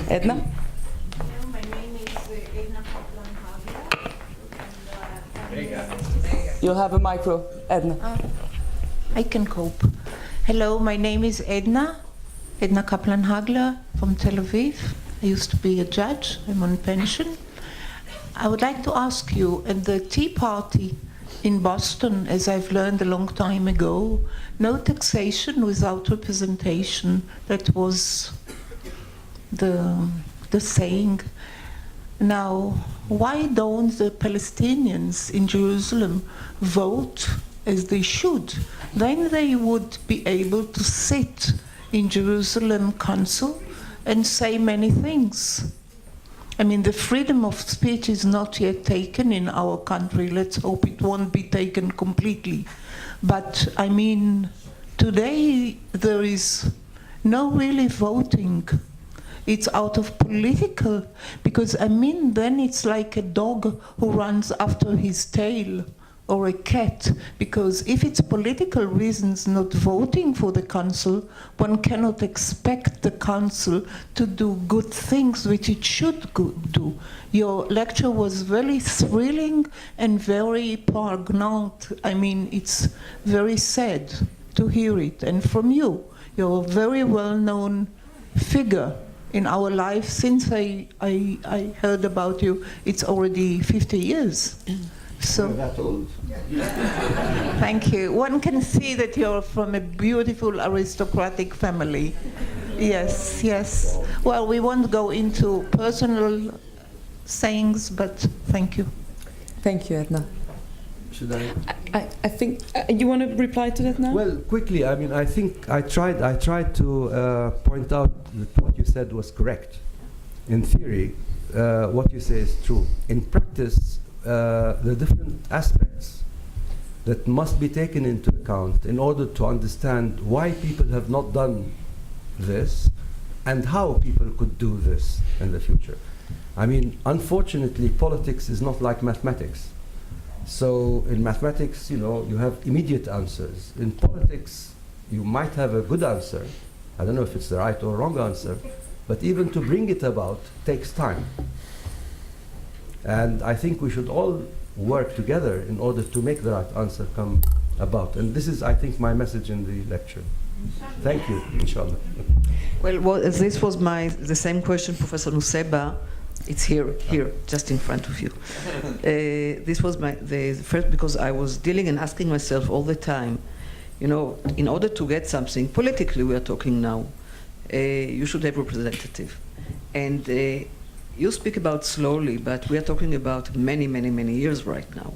Edna? Hello, my name is Edna Kaplan-Hagler. You have a micro, Edna. I can cope. Hello, my name is Edna Kaplan-Hagler from Tel Aviv. I used to be a judge. I'm on pension. I would like to ask you, at the Tea Party in Boston, as I've learned a long time ago, no taxation without representation. That was the saying. Now, why don't the Palestinians in Jerusalem vote as they should? Then they would be able to sit in Jerusalem Council and say many things. I mean, the freedom of speech is not yet taken in our country. Let's hope it won't be taken completely. But I mean, today there is no really voting. It's out of political, because I mean, then it's like a dog who runs after his tail, or a cat, because if it's political reasons not voting for the council, one cannot expect the council to do good things which it should do. Your lecture was very thrilling and very poignant. I mean, it's very sad to hear it. And from you, you're a very well-known figure in our life. Since I heard about you, it's already 50 years. So, that old. Thank you. One can see that you're from a beautiful aristocratic family. Yes, yes. Well, we won't go into personal sayings, but thank you. Thank you, Edna. Should I? I think you want to reply to that now? Well, quickly. I mean, I think I tried to point out that what you said was correct. In theory, what you say is true. In practice, the different aspects that must be taken into account in order to understand why people have not done this and how people could do this in the future. I mean, unfortunately, politics is not like mathematics. So in mathematics, you know, you have immediate answers. In politics, you might have a good answer. I don't know if it's the right or wrong answer, but even to bring it about takes time. And I think we should all work together in order to make the right answer come about. And this is, I think, my message in the lecture. Thank you, inshallah. Well, this was the same question, Professor Nusseibeh. It's here, just in front of you. This was the first, because I was dealing and asking myself all the time, you know, in order to get something, politically we are talking now, you should have representative. And you speak about slowly, but we are talking about many, many, many years right now.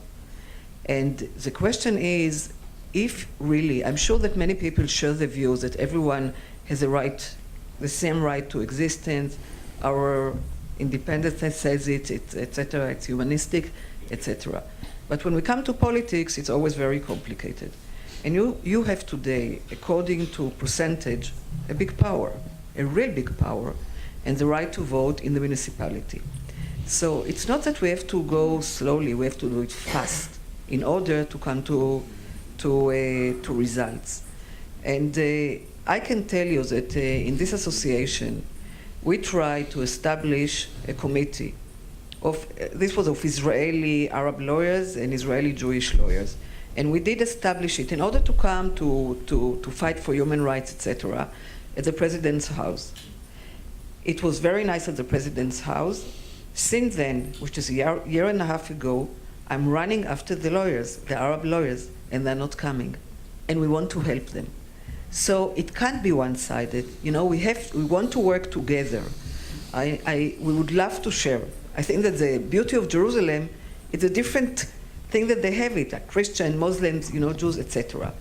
And the question is, if really, I'm sure that many people share the view that everyone has the same right to existence, our independence says it, etc., it's humanistic, etc. But when we come to politics, it's always very complicated. And you have today, according to percentage, a big power, a real big power, and the right to vote in the municipality. So it's not that we have to go slowly, we have to do it fast in order to come to results. And I can tell you that in this association, we try to establish a committee this was of Israeli Arab lawyers and Israeli Jewish lawyers. And we did establish it in order to come to fight for human rights, etc., at the president's house. It was very nice at the president's house. Since then, which is a year and a half ago, I'm running after the lawyers, the Arab lawyers, and they're not coming. And we want to help them. So it can't be one-sided. You know, we want to work together. We would love to share. I think that the beauty of Jerusalem is a different thing that they have it, like Christian, Muslims, you know, Jews, etc.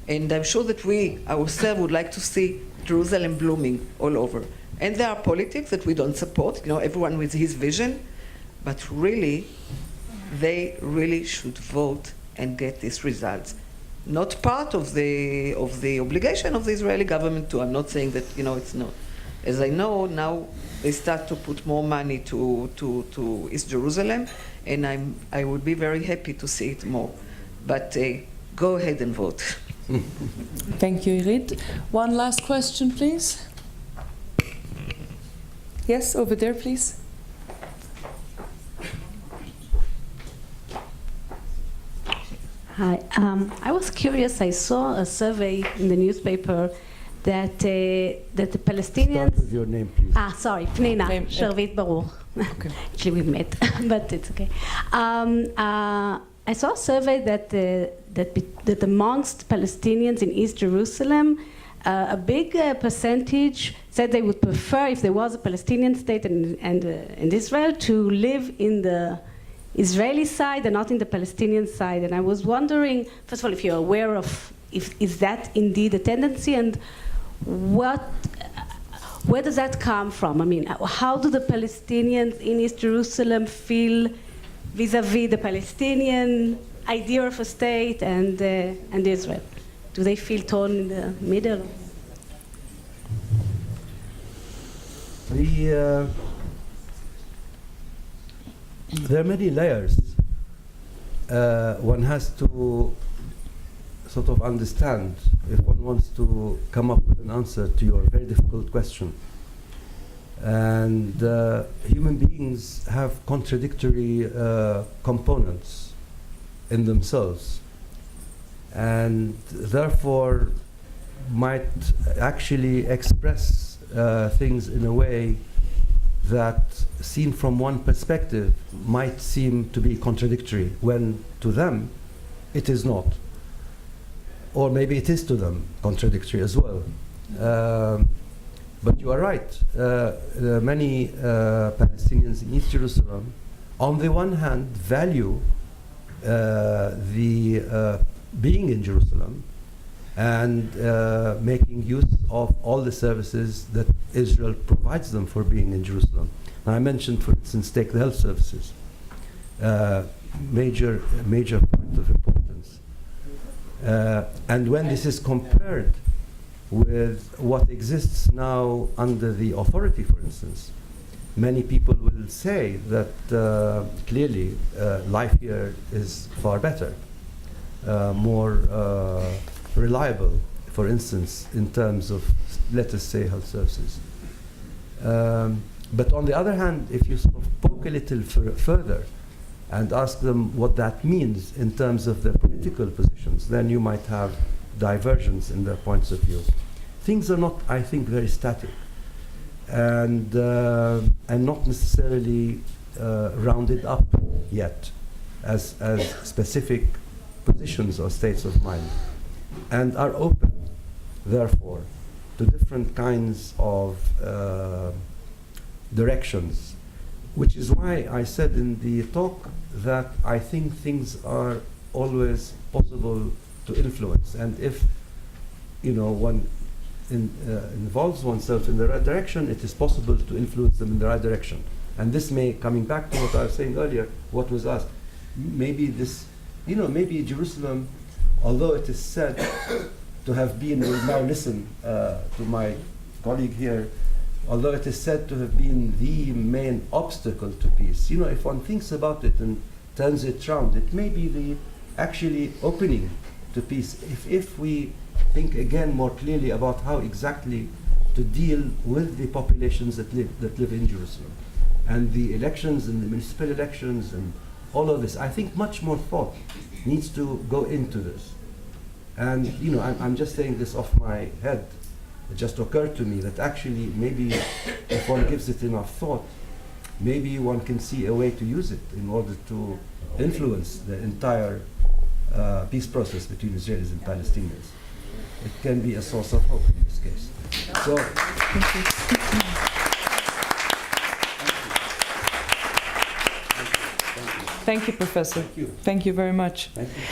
And I'm sure that we ourselves would like to see Jerusalem blooming all over. And there are politics that we don't support, you know, everyone with his vision, but really, they really should vote and get these results. Not part of the obligation of the Israeli government too. I'm not saying that, you know, it's not. As I know, now they start to put more money to East Jerusalem, and I would be very happy to see it more. But go ahead and vote. Thank you, Irit. One last question, please. Yes, over there, please. Hi. I was curious. I saw a survey in the newspaper that that the Palestinians. Start with your name, please. Sorry, Pnina Name, Shervit Baruch. Okay. Actually, we met, but it's okay. I saw a survey that amongst Palestinians in East Jerusalem, a big percentage said they would prefer, if there was a Palestinian state and Israel, to live in the Israeli side and not in the Palestinian side. And I was wondering, first of all, if you're aware of, is that indeed a tendency, and where does that come from? I mean, how do the Palestinians in East Jerusalem feel vis-a-vis the Palestinian idea of a state and Israel? Do they feel torn in the middle? There are many layers. One has to sort of understand if one wants to come up with an answer to your very difficult question. And human beings have contradictory components in themselves, and therefore might actually express things in a way that, seen from one perspective, might seem to be contradictory, when to them it is not. Or maybe it is to them contradictory as well. But you are right. Many Palestinians in East Jerusalem, on the one hand, value the being in Jerusalem and making use of all the services that Israel provides them for being in Jerusalem. Now, I mentioned, for instance, take the health services, major point of importance. And when this is compared with what exists now under the authority, for instance, many people will say that clearly life here is far better, more reliable, for instance, in terms of, let us say, health services. But on the other hand, if you sort of poke a little further and ask them what that means in terms of their political positions, then you might have divergence in their points of view. Things are not, I think, very static, and not necessarily rounded up yet as specific positions or states of mind, and are open, therefore, to different kinds of directions, which is why I said in the talk that I think things are always possible to influence, and if one involves oneself in the right direction, it is possible to influence them in the right direction. And this may, coming back to what I was saying earlier, what was asked, maybe this, maybe Jerusalem, although it is said to have been, we'll now listen to my colleague here, although it is said to have been the main obstacle to peace, if one thinks about it and turns it round, it may be the actually opening to peace if we think again more clearly about how exactly to deal with the populations that live in Jerusalem, and the elections and the municipal elections and all of this. I think much more thought needs to go into this. And I'm just saying this off my head. It just occurred to me that actually maybe if one gives it enough thought, maybe one can see a way to use it in order to influence the entire peace process between Israelis and Palestinians. It can be a source of hope in this case. So, Thank you, Professor. Thank you. Thank you very much. Thank you.